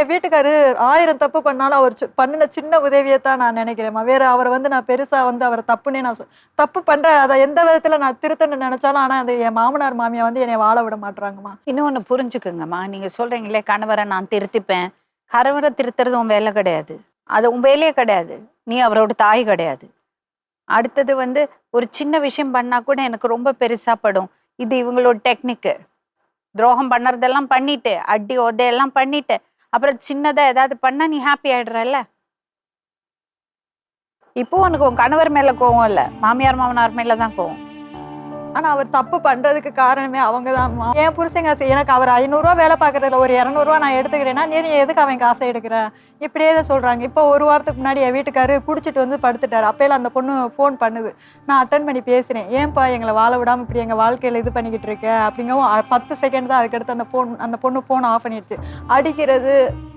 என் வீட்டுக்காரு 1000 தப்பு பண்ணாலும் அவர் பண்ணின சின்ன உதவியை தான் நான் நினைக்கிறேம்மா. வேற அவரை வந்து நான் பெருசா வந்து அவரை தப்புன்னே நான் தப்பு பண்றேன். அதை எந்த விதத்துல நான் திருத்தணும்னு நினைச்சாலும் ஆனா அது என் மாமனார் மாமியா வந்து என்னை வாழ விட மாட்டாங்கம்மா. இன்னொன்னு புரிஞ்சுக்குங்கம்மா, நீங்க சொல்றீங்களே கணவரை நான் திருத்திப்பேன். கணவரை திருத்துறது உன் வேலை கிடையாது, அது உன் வேலையே கிடையாது. நீ அவரோட தாய் கிடையாது. அடுத்தது வந்து ஒரு சின்ன விஷயம் பண்ணா கூட எனக்கு ரொம்ப பெருசா படும். இது இவங்களோட டெக்னிக்கு. துரோகம் பண்ணுறதெல்லாம் பண்ணிட்டு, அடி உதையெல்லாம் பண்ணிட்டு, அப்புறம் சின்னதா ஏதாவது பண்ணா நீ ஹாப்பி ஆயிடுறல்ல. இப்போ உனக்கு உன் கணவர் மேல கோவம் இல்லை, மாமியார் மாமனார் மேல தான் கோவம். ஆனா அவர் தப்பு பண்றதுக்கு காரணமே அவங்கதான்மா. என் புருஷங்க எனக்கு அவர் 500 ரூபா வேலை பார்க்கறதுல ஒரு 200 ரூபா நான் எடுத்துக்கிறேன்னா நீ எதுக்கு அவன் காசை எடுக்கிற இப்படியே தான் சொல்றாங்க. இப்போ ஒரு வாரத்துக்கு முன்னாடி என் வீட்டுக்காரு குடிச்சிட்டு வந்து படுத்துட்டாரு. அப்பையில அந்த பொண்ணு ஃபோன் பண்ணுது. நான் அட்டன் பண்ணி பேசுறேன். ஏன்பா எங்களை வாழ விடாம இப்படி எங்க வாழ்க்கையில இது பண்ணிக்கிட்டு இருக்க அப்படிங்கவும் 10 செகண்ட் தான். அதுக்கடுத்து அந்த பொண்ணு ஃபோன் ஆஃப் பண்ணிடுச்சு. அடிக்கிறது